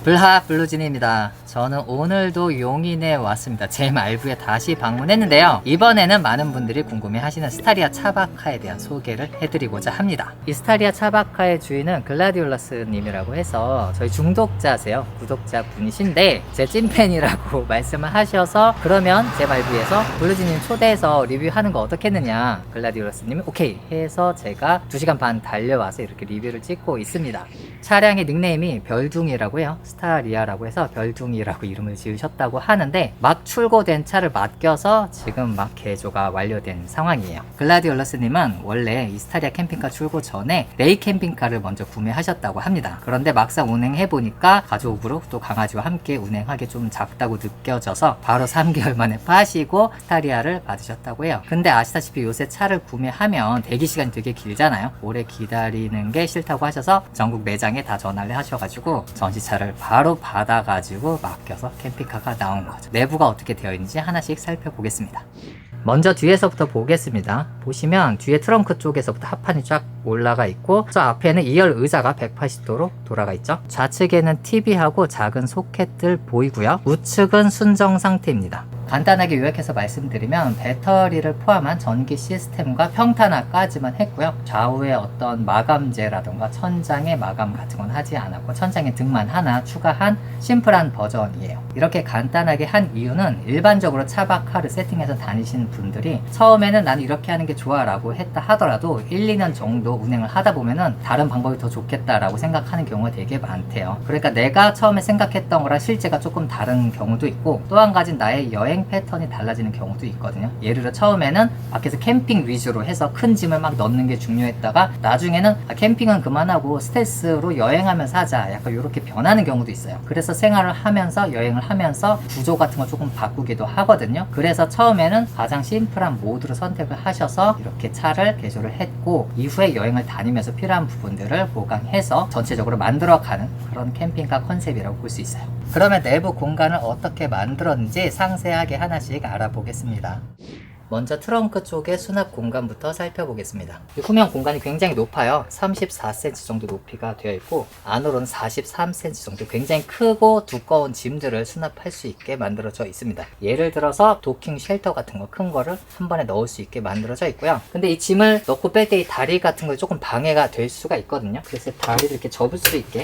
블하 블루진입니다. 저는 오늘도 용인에 왔습니다. 제말부에 다시 방문했는데요. 이번에는 많은 분들이 궁금해하시는 스타리아 차바카에 대한 소개를 해드리고자 합니다. 이 스타리아 차바카의 주인은 글라디올라스 님이라고 해서 저희 중독자세요. 구독자 분이신데 제 찐팬이라고 말씀을 하셔서 그러면 제말부에서 블루진님 초대해서 리뷰하는 거 어떻겠느냐, 글라디올라스 님이 오케이 해서 제가 2시간 반 달려와서 이렇게 리뷰를 찍고 있습니다. 차량의 닉네임이 별둥이라고 해요. 스타리아라고 해서 별둥이라고 이름을 지으셨다고 하는데 막 출고된 차를 맡겨서 지금 막 개조가 완료된 상황이에요. 글라디올러스님은 원래 이 스타리아 캠핑카 출고 전에 레이 캠핑카를 먼저 구매하셨다고 합니다. 그런데 막상 운행해보니까 가족으로 또 강아지와 함께 운행하기 좀 작다고 느껴져서 바로 3개월 만에 파시고 스타리아를 받으셨다고 해요. 근데 아시다시피 요새 차를 구매하면 대기시간이 되게 길잖아요. 오래 기다리는 게 싫다고 하셔서 전국 매장에 다 전화를 하셔가지고 전시차를 바로 받아가지고 맡겨서 캠핑카가 나온 거죠. 내부가 어떻게 되어 있는지 하나씩 살펴보겠습니다. 먼저 뒤에서부터 보겠습니다. 보시면 뒤에 트렁크 쪽에서부터 하판이 쫙 올라가 있고 저 앞에는 2열 의자가 180도로 돌아가 있죠. 좌측에는 TV하고 작은 소켓들 보이고요. 우측은 순정 상태입니다. 간단하게 요약해서 말씀드리면 배터리를 포함한 전기 시스템과 평탄화까지만 했고요. 좌우에 어떤 마감재라던가 천장의 마감 같은 건 하지 않았고 천장에 등만 하나 추가한 심플한 버전이에요. 이렇게 간단하게 한 이유는 일반적으로 차박카를 세팅해서 다니시는 분들이 처음에는 나는 이렇게 하는 게 좋아 라고 했다 하더라도 1, 2년 정도 운행을 하다 보면은 다른 방법이 더 좋겠다라고 생각하는 경우가 되게 많대요. 그러니까 내가 처음에 생각했던 거랑 실제가 조금 다른 경우도 있고 또 한 가지는 나의 여행 패턴이 달라지는 경우도 있거든요. 예를 들어 처음에는 밖에서 캠핑 위주로 해서 큰 짐을 막 넣는 게 중요했다가 나중에는 캠핑은 그만하고 스텔스로 여행하면서 하자, 약간 이렇게 변하는 경우도 있어요. 그래서 생활을 하면서 여행을 하면서 구조 같은 걸 조금 바꾸기도 하거든요. 그래서 처음에는 가장 심플한 모드로 선택을 하셔서 이렇게 차를 개조를 했고 이후에 여행을 다니면서 필요한 부분들을 보강해서 전체적으로 만들어가는 그런 캠핑카 컨셉이라고 볼 수 있어요. 그러면 내부 공간을 어떻게 만들었는지 상세하게 하나씩 알아보겠습니다. 먼저 트렁크 쪽의 수납 공간부터 살펴보겠습니다. 후면 공간이 굉장히 높아요. 34cm 정도 높이가 되어 있고 안으로는 43cm 정도 굉장히 크고 두꺼운 짐들을 수납할 수 있게 만들어져 있습니다. 예를 들어서 도킹 쉘터 같은 거 큰 거를 한 번에 넣을 수 있게 만들어져 있고요. 근데 이 짐을 넣고 뺄 때 이 다리 같은 거 조금 방해가 될 수가 있거든요. 그래서 다리를 이렇게 접을 수 있게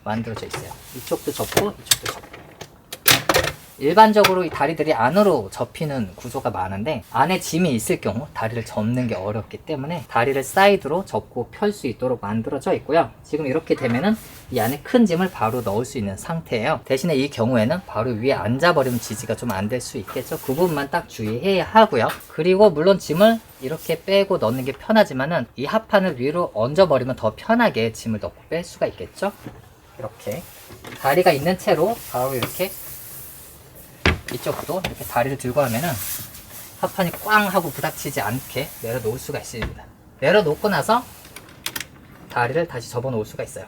만들어져 있어요. 이쪽도 접고 이쪽도 접고. 일반적으로 이 다리들이 안으로 접히는 구조가 많은데 안에 짐이 있을 경우 다리를 접는 게 어렵기 때문에 다리를 사이드로 접고 펼 수 있도록 만들어져 있고요. 지금 이렇게 되면은 이 안에 큰 짐을 바로 넣을 수 있는 상태예요. 대신에 이 경우에는 바로 위에 앉아버리면 지지가 좀 안 될 수 있겠죠. 그 부분만 딱 주의해야 하고요. 그리고 물론 짐을 이렇게 빼고 넣는 게 편하지만은 이 하판을 위로 얹어버리면 더 편하게 짐을 넣고 뺄 수가 있겠죠. 이렇게 다리가 있는 채로 바로 이렇게 이쪽도 이렇게 다리를 들고 하면은 하판이 꽝 하고 부닥치지 않게 내려놓을 수가 있습니다. 내려놓고 나서 다리를 다시 접어 놓을 수가 있어요.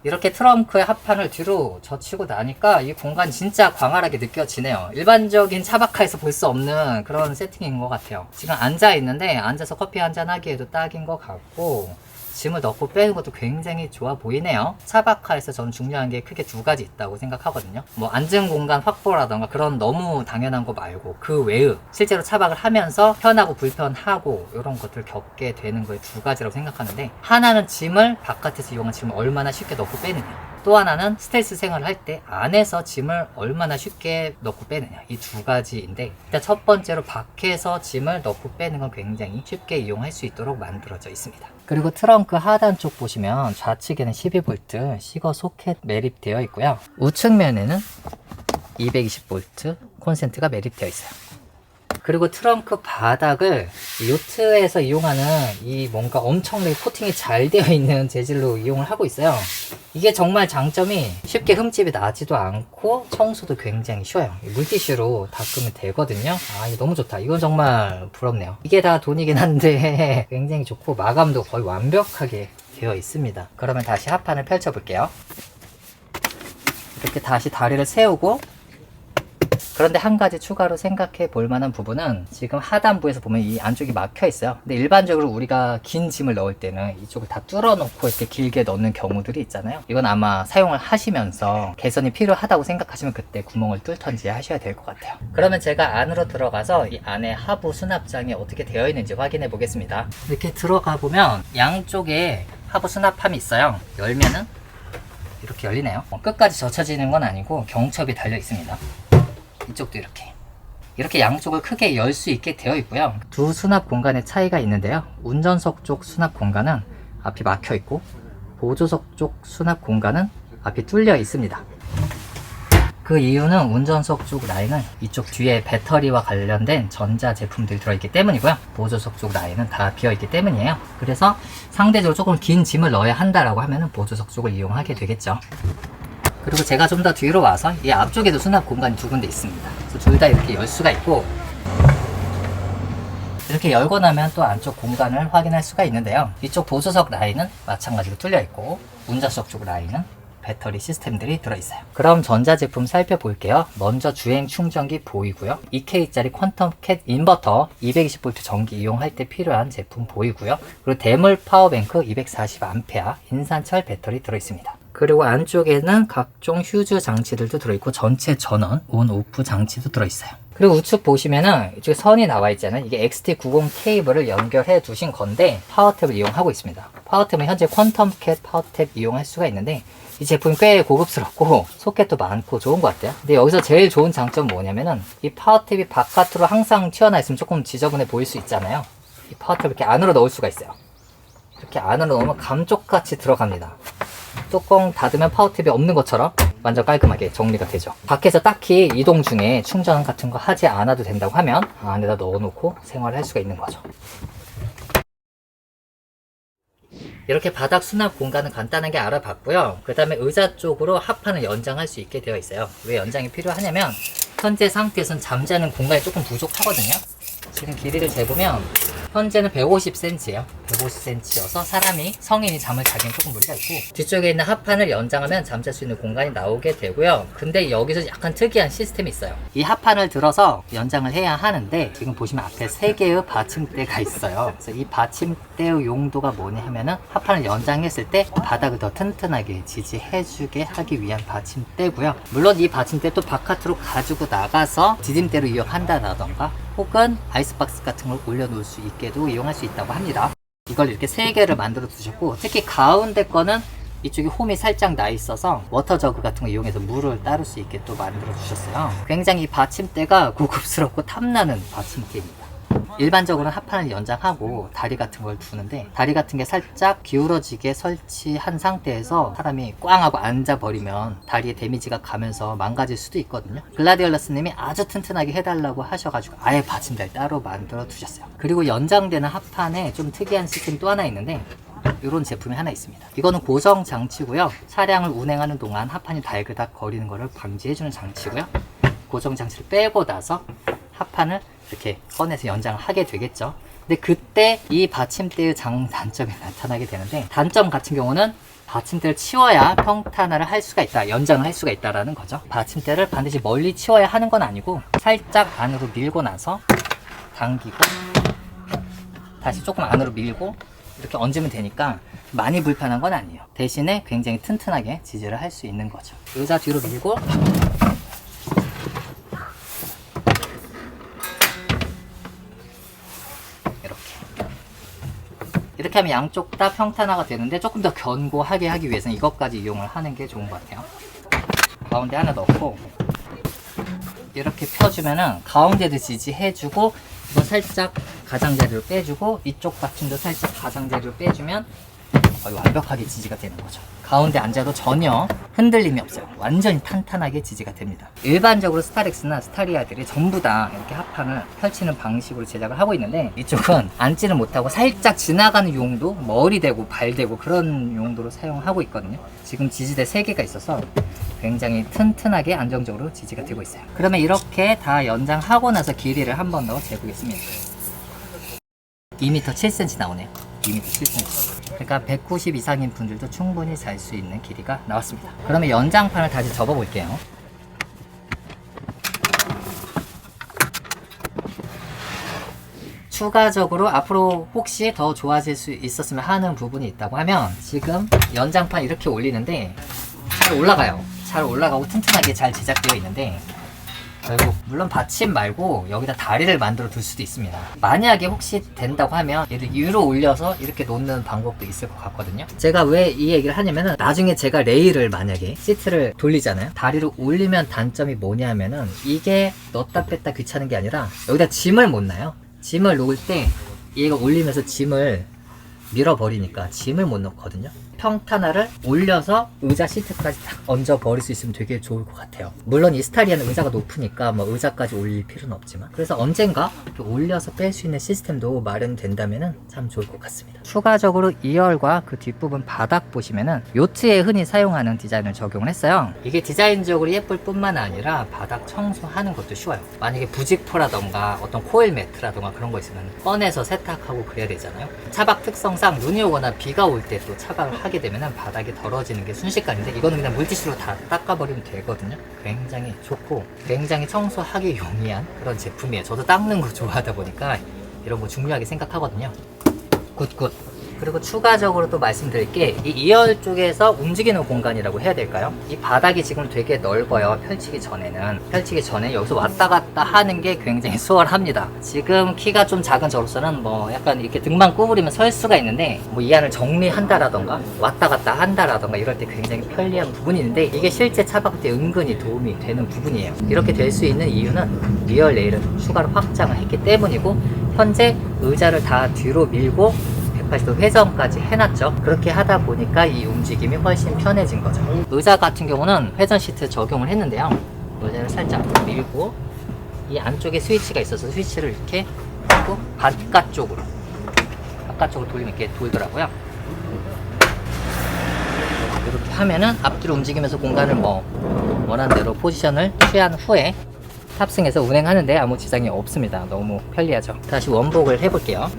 이렇게 트렁크의 하판을 뒤로 젖히고 나니까 이 공간 진짜 광활하게 느껴지네요. 일반적인 차박카에서 볼 수 없는 그런 세팅인 것 같아요. 지금 앉아 있는데 앉아서 커피 한잔 하기에도 딱인 것 같고 짐을 넣고 빼는 것도 굉장히 좋아 보이네요. 차박카에서 저는 중요한 게 크게 두 가지 있다고 생각하거든요. 뭐 앉은 공간 확보라던가 그런 너무 당연한 거 말고 그 외의 실제로 차박을 하면서 편하고 불편하고 이런 것들을 겪게 되는 거에 두 가지라고 생각하는데 하나는 짐을 바깥에서 이용한 짐을 얼마나 쉽게 넣고 빼느냐, 또 하나는 스텔스 생활을 할 때 안에서 짐을 얼마나 쉽게 넣고 빼느냐, 이 두 가지인데 일단 첫 번째로 밖에서 짐을 넣고 빼는 건 굉장히 쉽게 이용할 수 있도록 만들어져 있습니다. 그리고 트렁크 하단 쪽 보시면 좌측에는 12V 시거 소켓 매립되어 있고요. 우측면에는 220V 콘센트가 매립되어 있어요. 그리고 트렁크 바닥을 요트에서 이용하는 이 뭔가 엄청나게 코팅이 잘 되어 있는 재질로 이용을 하고 있어요. 이게 정말 장점이 쉽게 흠집이 나지도 않고 청소도 굉장히 쉬워요. 물티슈로 닦으면 되거든요. 아, 이거 너무 좋다. 이건 정말 부럽네요. 이게 다 돈이긴 한데 굉장히 좋고 마감도 거의 완벽하게 되어 있습니다. 그러면 다시 하판을 펼쳐 볼게요. 이렇게 다시 다리를 세우고 그런데 한 가지 추가로 생각해 볼 만한 부분은 지금 하단부에서 보면 이 안쪽이 막혀 있어요. 근데 일반적으로 우리가 긴 짐을 넣을 때는 이쪽을 다 뚫어 놓고 이렇게 길게 넣는 경우들이 있잖아요. 이건 아마 사용을 하시면서 개선이 필요하다고 생각하시면 그때 구멍을 뚫던지 하셔야 될 것 같아요. 그러면 제가 안으로 들어가서 이 안에 하부 수납장이 어떻게 되어 있는지 확인해 보겠습니다. 이렇게 들어가 보면 양쪽에 하부 수납함이 있어요. 열면은 이렇게 열리네요. 끝까지 젖혀지는 건 아니고 경첩이 달려 있습니다. 이쪽도 이렇게 양쪽을 크게 열 수 있게 되어 있고요. 두 수납 공간의 차이가 있는데요. 운전석 쪽 수납 공간은 앞이 막혀 있고 보조석 쪽 수납 공간은 앞이 뚫려 있습니다. 그 이유는 운전석 쪽 라인은 이쪽 뒤에 배터리와 관련된 전자 제품들이 들어있기 때문이고요. 보조석 쪽 라인은 다 비어있기 때문이에요. 그래서 상대적으로 조금 긴 짐을 넣어야 한다라고 하면 보조석 쪽을 이용하게 되겠죠. 그리고 제가 좀 더 뒤로 와서 이 앞쪽에도 수납 공간이 두 군데 있습니다. 그래서 둘 다 이렇게 열 수가 있고, 이렇게 열고 나면 또 안쪽 공간을 확인할 수가 있는데요. 이쪽 보조석 라인은 마찬가지로 뚫려 있고 운전석 쪽 라인은 배터리 시스템들이 들어있어요. 그럼 전자제품 살펴볼게요. 먼저 주행 충전기 보이고요. 2K짜리 퀀텀 캣 인버터 220V 전기 이용할 때 필요한 제품 보이고요. 그리고 대물 파워뱅크 240A 인산철 배터리 들어있습니다. 그리고 안쪽에는 각종 휴즈 장치들도 들어있고 전체 전원, 온, 오프 장치도 들어있어요. 그리고 우측 보시면은 이쪽에 선이 나와 있잖아요. 이게 XT90 케이블을 연결해 두신 건데 파워탭을 이용하고 있습니다. 파워탭은 현재 퀀텀 캣 파워탭 이용할 수가 있는데 이 제품이 꽤 고급스럽고 소켓도 많고 좋은 것 같아요. 근데 여기서 제일 좋은 장점은 뭐냐면은 이 파워탭이 바깥으로 항상 튀어나와 있으면 조금 지저분해 보일 수 있잖아요. 이 파워탭을 이렇게 안으로 넣을 수가 있어요. 이렇게 안으로 넣으면 감쪽같이 들어갑니다. 뚜껑 닫으면 파워탭이 없는 것처럼 완전 깔끔하게 정리가 되죠. 밖에서 딱히 이동 중에 충전 같은 거 하지 않아도 된다고 하면 안에다 넣어놓고 생활을 할 수가 있는 거죠. 이렇게 바닥 수납 공간은 간단하게 알아봤고요. 그 다음에 의자 쪽으로 하판을 연장할 수 있게 되어 있어요. 왜 연장이 필요하냐면 현재 상태에서는 잠자는 공간이 조금 부족하거든요. 지금 길이를 재보면 현재는 150cm예요. 150cm여서 성인이 잠을 자기엔 조금 무리가 있고, 뒤쪽에 있는 하판을 연장하면 잠잘 수 있는 공간이 나오게 되고요. 근데 여기서 약간 특이한 시스템이 있어요. 이 하판을 들어서 연장을 해야 하는데 지금 보시면 앞에 3개의 받침대가 있어요. 그래서 이 받침대의 용도가 뭐냐 하면은 하판을 연장했을 때 바닥을 더 튼튼하게 지지해주게 하기 위한 받침대고요. 물론 이 받침대 또 바깥으로 가지고 나가서 디딤대로 이용한다던가 혹은 아이스박스 같은 걸 올려놓을 수 있게도 이용할 수 있다고 합니다. 이걸 이렇게 3개를 만들어 두셨고, 특히 가운데 거는 이쪽에 홈이 살짝 나 있어서 워터저그 같은 거 이용해서 물을 따를 수 있게 또 만들어 주셨어요. 굉장히 이 받침대가 고급스럽고 탐나는 받침대입니다. 일반적으로는 하판을 연장하고 다리 같은 걸 두는데 다리 같은 게 살짝 기울어지게 설치한 상태에서 사람이 꽝 하고 앉아버리면 다리에 데미지가 가면서 망가질 수도 있거든요. 글라디올러스 님이 아주 튼튼하게 해달라고 하셔가지고 아예 받침대를 따로 만들어 두셨어요. 그리고 연장되는 하판에 좀 특이한 시스템이 또 하나 있는데 이런 제품이 하나 있습니다. 이거는 고정 장치고요. 차량을 운행하는 동안 하판이 달그닥 거리는 것을 방지해주는 장치고요. 고정 장치를 빼고 나서 하판을 이렇게 꺼내서 연장을 하게 되겠죠. 근데 그때 이 받침대의 장단점이 나타나게 되는데, 단점 같은 경우는 받침대를 치워야 평탄화를 할 수가 있다, 연장을 할 수가 있다라는 거죠. 받침대를 반드시 멀리 치워야 하는 건 아니고 살짝 안으로 밀고 나서 당기고 다시 조금 안으로 밀고 이렇게 얹으면 되니까 많이 불편한 건 아니에요. 대신에 굉장히 튼튼하게 지지를 할 수 있는 거죠. 의자 뒤로 밀고 이렇게 하면 양쪽 다 평탄화가 되는데, 조금 더 견고하게 하기 위해서는 이것까지 이용을 하는 게 좋은 것 같아요. 가운데 하나 넣고 이렇게 펴주면은 가운데도 지지해주고, 이거 살짝 가장자리로 빼주고 이쪽 받침도 살짝 가장자리로 빼주면 거의 완벽하게 지지가 되는 거죠. 가운데 앉아도 전혀 흔들림이 없어요. 완전히 탄탄하게 지지가 됩니다. 일반적으로 스타렉스나 스타리아들이 전부 다 이렇게 하판을 펼치는 방식으로 제작을 하고 있는데, 이쪽은 앉지는 못하고 살짝 지나가는 용도, 머리 대고 발 대고 그런 용도로 사용하고 있거든요. 지금 지지대 3개가 있어서 굉장히 튼튼하게 안정적으로 지지가 되고 있어요. 그러면 이렇게 다 연장하고 나서 길이를 한 번 더 재보겠습니다. 2m 7cm 나오네요. 2m 7cm. 그러니까 190 이상인 분들도 충분히 잘 수 있는 길이가 나왔습니다. 그러면 연장판을 다시 접어 볼게요. 추가적으로 앞으로 혹시 더 좋아질 수 있었으면 하는 부분이 있다고 하면, 지금 연장판 이렇게 올리는데 잘 올라가요. 잘 올라가고 튼튼하게 잘 제작되어 있는데, 결국 물론 받침 말고 여기다 다리를 만들어 둘 수도 있습니다. 만약에 혹시 된다고 하면 얘를 위로 올려서 이렇게 놓는 방법도 있을 것 같거든요. 제가 왜 이 얘기를 하냐면은, 나중에 제가 레일을 만약에 시트를 돌리잖아요. 다리를 올리면 단점이 뭐냐면은, 이게 넣었다 뺐다 귀찮은 게 아니라 여기다 짐을 못 놔요. 짐을 놓을 때 얘가 올리면서 짐을 밀어버리니까 짐을 못 넣거든요. 평탄화를 올려서 의자 시트까지 딱 얹어 버릴 수 있으면 되게 좋을 것 같아요. 물론 이 스타리아는 의자가 높으니까 뭐 의자까지 올릴 필요는 없지만, 그래서 언젠가 이렇게 올려서 뺄 수 있는 시스템도 마련된다면 참 좋을 것 같습니다. 추가적으로 2열과 그 뒷부분 바닥 보시면은 요트에 흔히 사용하는 디자인을 적용을 했어요. 이게 디자인적으로 예쁠 뿐만 아니라 바닥 청소하는 것도 쉬워요. 만약에 부직포라던가 어떤 코일 매트라던가 그런 거 있으면 꺼내서 세탁하고 그래야 되잖아요. 차박 특성상 눈이 오거나 비가 올 때 또 차박을 하게 되면 바닥이 더러지는 게 순식간인데, 이거는 그냥 물티슈로 다 닦아버리면 되거든요. 굉장히 좋고 굉장히 청소하기 용이한 그런 제품이에요. 저도 닦는 거 좋아하다 보니까 이런 거 중요하게 생각하거든요. 굿굿. 그리고 추가적으로 또 말씀드릴 게, 이 2열 쪽에서 움직이는 공간이라고 해야 될까요? 이 바닥이 지금 되게 넓어요. 펼치기 전에 여기서 왔다 갔다 하는 게 굉장히 수월합니다. 지금 키가 좀 작은 저로서는 뭐 약간 이렇게 등만 구부리면 설 수가 있는데, 뭐 이 안을 정리한다라던가 왔다 갔다 한다라던가 이럴 때 굉장히 편리한 부분이 있는데, 이게 실제 차박 때 은근히 도움이 되는 부분이에요. 이렇게 될 수 있는 이유는 리얼 레일을 추가로 확장을 했기 때문이고, 현재 의자를 다 뒤로 밀고 180도 회전까지 해놨죠. 그렇게 하다 보니까 이 움직임이 훨씬 편해진 거죠. 의자 같은 경우는 회전 시트 적용을 했는데요. 의자를 살짝 밀고 이 안쪽에 스위치가 있어서 스위치를 이렇게 하고 바깥쪽으로 돌리면 이렇게 돌더라고요. 이렇게 하면은 앞뒤로 움직이면서 공간을 뭐 원하는 대로 포지션을 취한 후에 탑승해서 운행하는데 아무 지장이 없습니다. 너무 편리하죠. 다시 원복을 해볼게요.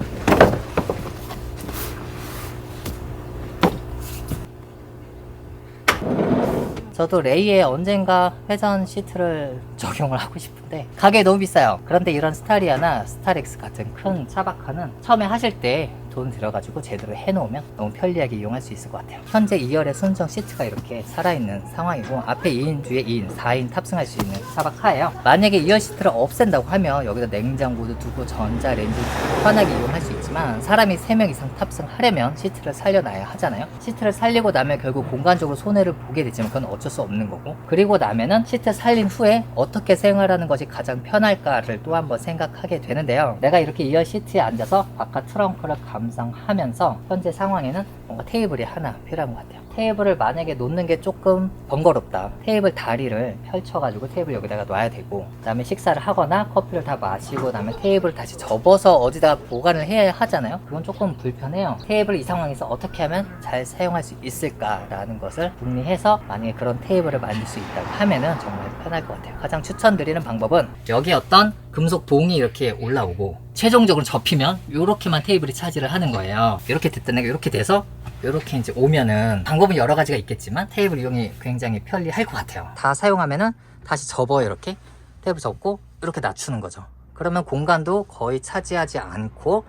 저도 레이에 언젠가 회전 시트를 적용을 하고 싶은데 가격이 너무 비싸요. 그런데 이런 스타리아나 스타렉스 같은 큰 차박카는 처음에 하실 때 돈 들여가지고 제대로 해놓으면 너무 편리하게 이용할 수 있을 것 같아요. 현재 2열에 순정 시트가 이렇게 살아있는 상황이고, 앞에 2인, 뒤에 2인, 4인 탑승할 수 있는 차박카예요. 만약에 2열 시트를 없앤다고 하면 여기다 냉장고도 두고 전자레인지 편하게 이용할 수 있지만, 사람이 3명 이상 탑승하려면 시트를 살려놔야 하잖아요. 시트를 살리고 나면 결국 공간적으로 손해를 보게 되지만 그건 어쩔 수 없는 거고, 그리고 나면은 시트 살린 후에 어떻게 생활하는 것이 가장 편할까를 또 한번 생각하게 되는데요. 내가 이렇게 2열 시트에 앉아서 바깥 트렁크를 감상하면서 현재 상황에는 뭔가 테이블이 하나 필요한 것 같아요. 테이블을 만약에 놓는 게 조금 번거롭다. 테이블 다리를 펼쳐가지고 테이블 여기다가 놔야 되고, 그 다음에 식사를 하거나 커피를 다 마시고 나면 테이블을 다시 접어서 어디다가 보관을 해야 하잖아요. 그건 조금 불편해요. 테이블을 이 상황에서 어떻게 하면 잘 사용할 수 있을까라는 것을 궁리해서 만약에 그런 테이블을 만들 수 있다고 하면은 정말 편할 것 같아요. 가장 추천드리는 방법은, 여기 어떤 금속 봉이 이렇게 올라오고 최종적으로 접히면 이렇게만 테이블이 차지를 하는 거예요. 이렇게 됐던 애가 이렇게 돼서 이렇게 이제 오면은, 방법은 여러 가지가 있겠지만 테이블 이용이 굉장히 편리할 것 같아요. 다 사용하면은 다시 접어요. 이렇게 테이블 접고 이렇게 낮추는 거죠. 그러면 공간도 거의 차지하지 않고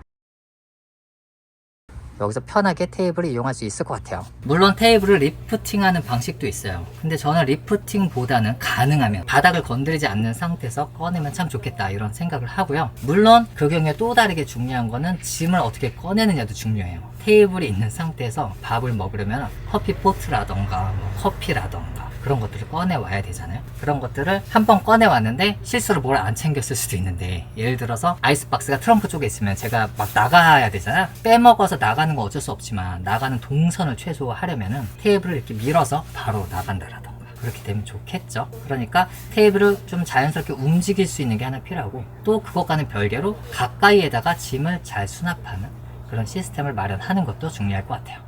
여기서 편하게 테이블을 이용할 수 있을 것 같아요. 물론 테이블을 리프팅하는 방식도 있어요. 근데 저는 리프팅보다는 가능하면 바닥을 건드리지 않는 상태에서 꺼내면 참 좋겠다, 이런 생각을 하고요. 물론 그 경우에 또 다르게 중요한 거는 짐을 어떻게 꺼내느냐도 중요해요. 테이블이 있는 상태에서 밥을 먹으려면 커피 포트라던가 뭐 커피라던가 그런 것들을 꺼내와야 되잖아요. 그런 것들을 한번 꺼내왔는데 실수로 뭘 안 챙겼을 수도 있는데, 예를 들어서 아이스박스가 트렁크 쪽에 있으면 제가 막 나가야 되잖아요. 빼먹어서 나가는 건 어쩔 수 없지만 나가는 동선을 최소화하려면은 테이블을 이렇게 밀어서 바로 나간다라던가 그렇게 되면 좋겠죠. 그러니까 테이블을 좀 자연스럽게 움직일 수 있는 게 하나 필요하고, 또 그것과는 별개로 가까이에다가 짐을 잘 수납하는 그런 시스템을 마련하는 것도 중요할 것 같아요.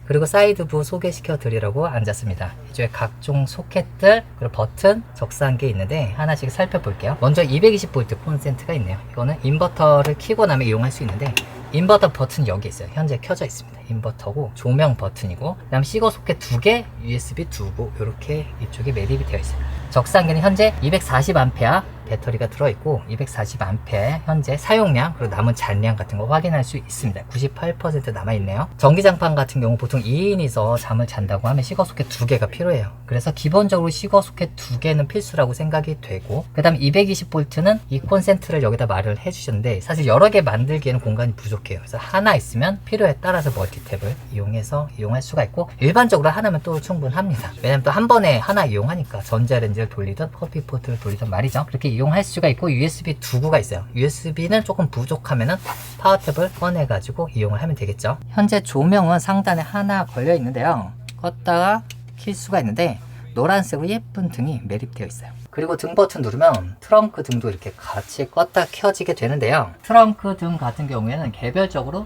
그리고 사이드부 소개시켜 드리려고 앉았습니다. 이쪽에 각종 소켓들, 그리고 버튼, 적상기 있는데 하나씩 살펴볼게요. 먼저 220V 콘센트가 있네요. 이거는 인버터를 켜고 나면 이용할 수 있는데, 인버터 버튼 여기 있어요. 현재 켜져 있습니다. 인버터고 조명 버튼이고, 그 다음 시거 소켓 2개, USB 두고 이렇게 이쪽에 매립이 되어 있어요. 적상기는 현재 240A 배터리가 들어있고 240A 현재 사용량 그리고 남은 잔량 같은 거 확인할 수 있습니다. 98% 남아있네요. 전기장판 같은 경우 보통 2인이서 잠을 잔다고 하면 시거소켓 2개가 필요해요. 그래서 기본적으로 시거소켓 2개는 필수라고 생각이 되고, 그 다음 220V는 이 콘센트를 여기다 마련해 주셨는데 사실 여러 개 만들기에는 공간이 부족해요. 그래서 하나 있으면 필요에 따라서 멀티탭을 이용해서 이용할 수가 있고, 일반적으로 하나면 또 충분합니다. 왜냐면 또 한 번에 하나 이용하니까 전자레인지를 돌리든 커피포트를 돌리든 말이죠. 그렇게 이용할 수가 있고, USB 두구가 있어요. USB는 조금 부족하면은 파워탭을 꺼내가지고 이용을 하면 되겠죠. 현재 조명은 상단에 하나 걸려 있는데요. 껐다가 킬 수가 있는데 노란색으로 예쁜 등이 매립되어 있어요. 그리고 등 버튼 누르면 트렁크 등도 이렇게 같이 껐다 켜지게 되는데요. 트렁크 등 같은 경우에는 개별적으로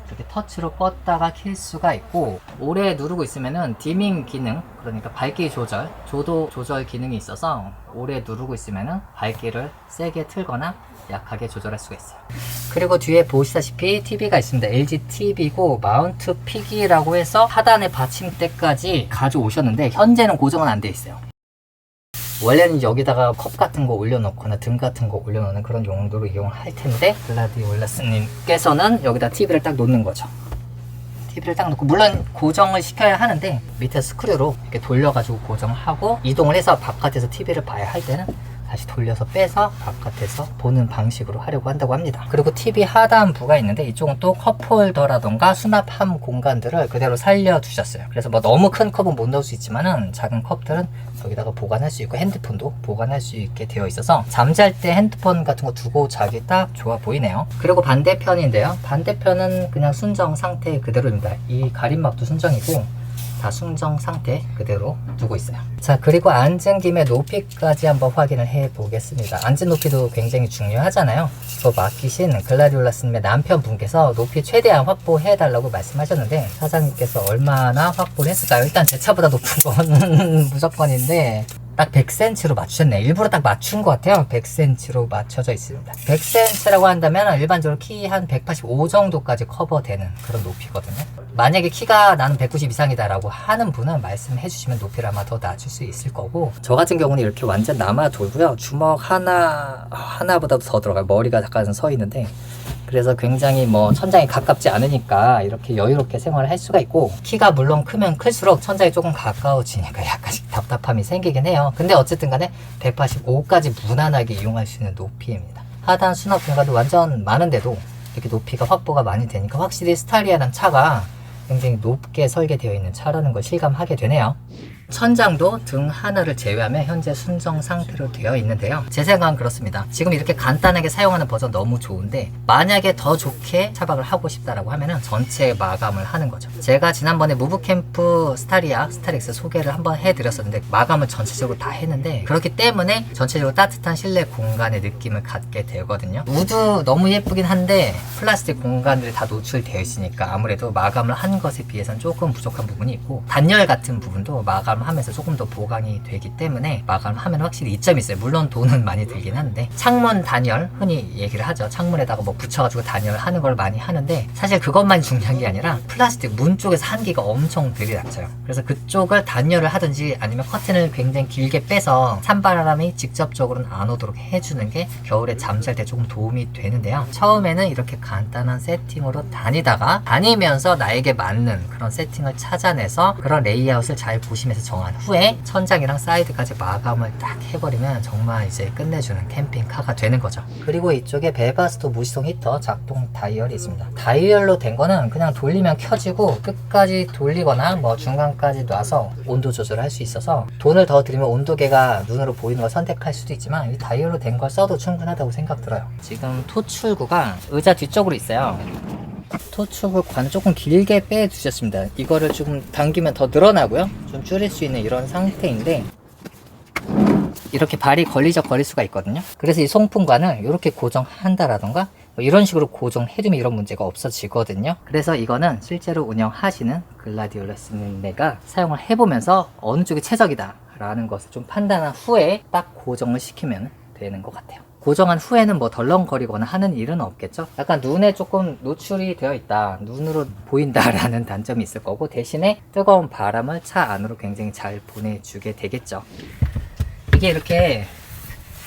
이렇게 터치로 껐다가 킬 수가 있고, 오래 누르고 있으면은 디밍 기능, 그러니까 밝기 조절, 조도 조절 기능이 있어서 오래 누르고 있으면은 밝기를 세게 틀거나 약하게 조절할 수가 있어요. 그리고 뒤에 보시다시피 TV가 있습니다. LG TV고 마운트 픽이라고 해서 하단에 받침대까지 가져오셨는데 현재는 고정은 안 돼 있어요. 원래는 여기다가 컵 같은 거 올려놓거나 등 같은 거 올려놓는 그런 용도로 이용할 텐데, 글라디올라스님께서는 여기다 TV를 딱 놓는 거죠. TV를 딱 놓고, 물론 고정을 시켜야 하는데 밑에 스크류로 이렇게 돌려가지고 고정하고, 이동을 해서 바깥에서 TV를 봐야 할 때는 다시 돌려서 빼서 바깥에서 보는 방식으로 하려고 한다고 합니다. 그리고 TV 하단부가 있는데 이쪽은 또 컵홀더라던가 수납함 공간들을 그대로 살려두셨어요. 그래서 뭐 너무 큰 컵은 못 넣을 수 있지만은 작은 컵들은 여기다가 보관할 수 있고, 핸드폰도 보관할 수 있게 되어 있어서 잠잘 때 핸드폰 같은 거 두고 자기 딱 좋아 보이네요. 그리고 반대편인데요. 반대편은 그냥 순정 상태 그대로입니다. 이 가림막도 순정이고 다 순정 상태 그대로 두고 있어요. 자, 그리고 앉은 김에 높이까지 한번 확인을 해 보겠습니다. 앉은 높이도 굉장히 중요하잖아요. 또 맡기신 글라디올라스님의 남편분께서 높이 최대한 확보해 달라고 말씀하셨는데, 사장님께서 얼마나 확보를 했을까요? 일단 제 차보다 높은 건 무조건인데 딱 100cm로 맞추셨네요. 일부러 딱 맞춘 것 같아요. 100cm로 맞춰져 있습니다. 100cm라고 한다면 일반적으로 키 한 185 정도까지 커버되는 그런 높이거든요. 만약에 키가 나는 190 이상이다 라고 하는 분은 말씀해 주시면 높이를 아마 더 낮출 수 있을 거고, 저 같은 경우는 이렇게 완전 남아 돌고요. 주먹 하나보다도 더 들어가요. 머리가 약간 서 있는데, 그래서 굉장히 뭐 천장이 가깝지 않으니까 이렇게 여유롭게 생활을 할 수가 있고, 키가 물론 크면 클수록 천장이 조금 가까워지니까 약간씩 답답함이 생기긴 해요. 근데 어쨌든 간에 185까지 무난하게 이용할 수 있는 높이입니다. 하단 수납 공간도 완전 많은데도 이렇게 높이가 확보가 많이 되니까 확실히 스타리아라는 차가 굉장히 높게 설계되어 있는 차라는 걸 실감하게 되네요. 천장도 등 하나를 제외하면 현재 순정 상태로 되어 있는데요. 제 생각은 그렇습니다. 지금 이렇게 간단하게 사용하는 버전 너무 좋은데, 만약에 더 좋게 차박을 하고 싶다라고 하면은 전체 마감을 하는 거죠. 제가 지난번에 무브캠프 스타리아 스타렉스 소개를 한번 해드렸었는데 마감을 전체적으로 다 했는데, 그렇기 때문에 전체적으로 따뜻한 실내 공간의 느낌을 갖게 되거든요. 우드 너무 예쁘긴 한데 플라스틱 공간들이 다 노출되어 있으니까 아무래도 마감을 한 것에 비해서는 조금 부족한 부분이 있고, 단열 같은 부분도 마감 하면서 조금 더 보강이 되기 때문에 마감하면 확실히 이점이 있어요. 물론 돈은 많이 들긴 하는데, 창문 단열 흔히 얘기를 하죠. 창문에다가 뭐 붙여가지고 단열하는 걸 많이 하는데, 사실 그것만이 중요한 게 아니라 플라스틱 문 쪽에서 한기가 엄청 들이닥쳐요. 그래서 그쪽을 단열을 하든지 아니면 커튼을 굉장히 길게 빼서 찬바람이 직접적으로는 안 오도록 해주는 게 겨울에 잠잘 때 조금 도움이 되는데요. 처음에는 이렇게 간단한 세팅으로 다니면서 나에게 맞는 그런 세팅을 찾아내서 그런 레이아웃을 잘 보시면서 정한 후에 천장이랑 사이드까지 마감을 딱 해버리면 정말 이제 끝내주는 캠핑카가 되는 거죠. 그리고 이쪽에 벨바스토 무시동 히터 작동 다이얼이 있습니다. 다이얼로 된 거는 그냥 돌리면 켜지고, 끝까지 돌리거나 뭐 중간까지 놔서 온도 조절을 할 수 있어서 돈을 더 들이면 온도계가 눈으로 보이는 걸 선택할 수도 있지만, 이 다이얼로 된 걸 써도 충분하다고 생각 들어요. 지금 토출구가 의자 뒤쪽으로 있어요. 토축을 관 조금 길게 빼두셨습니다. 이거를 조금 당기면 더 늘어나고요. 좀 줄일 수 있는 이런 상태인데, 이렇게 발이 걸릴 수가 있거든요. 그래서 이 송풍관을 이렇게 고정한다라던가 뭐 이런 식으로 고정해두면 이런 문제가 없어지거든요. 그래서 이거는 실제로 운영하시는 글라디올라스님네가 사용을 해보면서 어느 쪽이 최적이다 라는 것을 좀 판단한 후에 딱 고정을 시키면 되는 것 같아요. 고정한 후에는 뭐 덜렁거리거나 하는 일은 없겠죠. 약간 눈에 조금 노출이 되어 있다, 눈으로 보인다라는 단점이 있을 거고, 대신에 뜨거운 바람을 차 안으로 굉장히 잘 보내주게 되겠죠. 이게 이렇게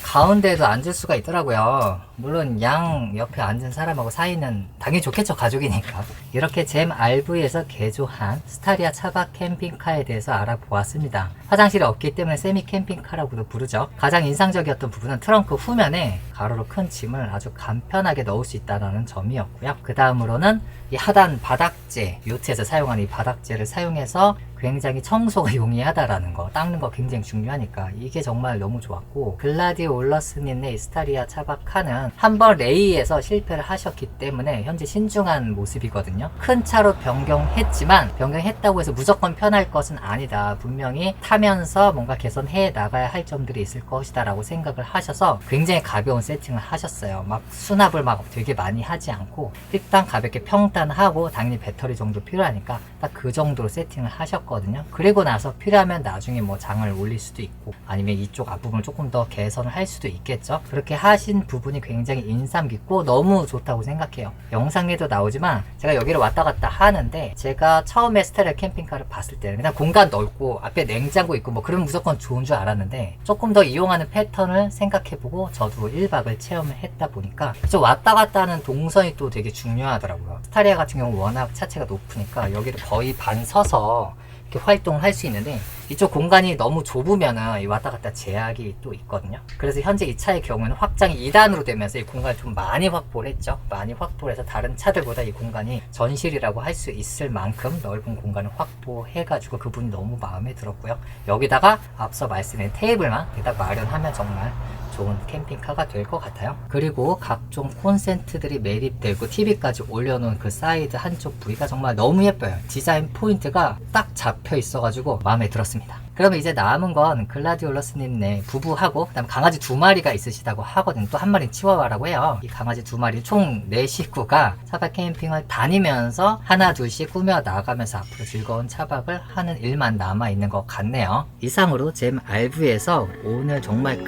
가운데에도 앉을 수가 있더라고요. 물론 양 옆에 앉은 사람하고 사이는 당연히 좋겠죠, 가족이니까. 이렇게 잼 RV에서 개조한 스타리아 차박 캠핑카에 대해서 알아보았습니다. 화장실이 없기 때문에 세미 캠핑카라고도 부르죠. 가장 인상적이었던 부분은 트렁크 후면에 가로로 큰 짐을 아주 간편하게 넣을 수 있다는 점이었고요. 그 다음으로는 이 하단 바닥재, 요트에서 사용하는 이 바닥재를 사용해서 굉장히 청소가 용이하다라는 거, 닦는 거 굉장히 중요하니까 이게 정말 너무 좋았고, 글라디올러스님의 스타리아 차박카는 한번 레이에서 실패를 하셨기 때문에 현재 신중한 모습이거든요. 큰 차로 변경했지만 변경했다고 해서 무조건 편할 것은 아니다, 분명히 타면서 뭔가 개선해 나가야 할 점들이 있을 것이다 라고 생각을 하셔서 굉장히 가벼운 세팅을 하셨어요. 막 수납을 막 되게 많이 하지 않고 일단 가볍게 평단하고, 당연히 배터리 정도 필요하니까 딱 그 정도로 세팅을 하셨거든요. 그리고 나서 필요하면 나중에 뭐 장을 올릴 수도 있고, 아니면 이쪽 앞부분을 조금 더 개선을 할 수도 있겠죠. 그렇게 하신 부분이 굉장히 인상 깊고 너무 좋다고 생각해요. 영상에도 나오지만 제가 여기를 왔다 갔다 하는데, 제가 처음에 스타리아 캠핑카를 봤을 때는 그냥 공간 넓고 앞에 냉장고 있고 뭐 그러면 무조건 좋은 줄 알았는데, 조금 더 이용하는 패턴을 생각해보고 저도 1박을 체험을 했다 보니까 좀 왔다 갔다 하는 동선이 또 되게 중요하더라고요. 스타리아 같은 경우 워낙 차체가 높으니까 여기를 거의 반 서서 이렇게 활동을 할 수 있는데, 이쪽 공간이 너무 좁으면은 왔다 갔다 제약이 또 있거든요. 그래서 현재 이 차의 경우는 확장이 2단으로 되면서 이 공간을 좀 많이 확보를 했죠. 많이 확보를 해서 다른 차들보다 이 공간이 전실이라고 할 수 있을 만큼 넓은 공간을 확보해가지고 그분이 너무 마음에 들었고요. 여기다가 앞서 말씀드린 테이블만 딱 마련하면 정말 좋은 캠핑카가 될 것 같아요. 그리고 각종 콘센트들이 매립되고 TV까지 올려놓은 그 사이드 한쪽 부위가 정말 너무 예뻐요. 디자인 포인트가 딱 잡혀 있어가지고 마음에 들었습니다. 그러면 이제 남은 건 글라디올러스님네 부부하고, 그다음 강아지 2마리가 있으시다고 하거든요. 또 한 마리는 치와와라고 해요. 이 강아지 2마리 총 4식구가 차박 캠핑을 다니면서 하나 둘씩 꾸며 나가면서 앞으로 즐거운 차박을 하는 일만 남아있는 것 같네요. 이상으로 잼 RV에서 오늘 정말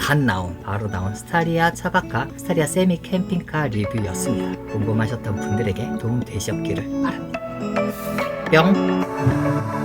바로 나온 스타리아 차박카, 스타리아 세미 캠핑카 리뷰였습니다. 궁금하셨던 분들에게 도움 되셨기를 바랍니다. 뿅!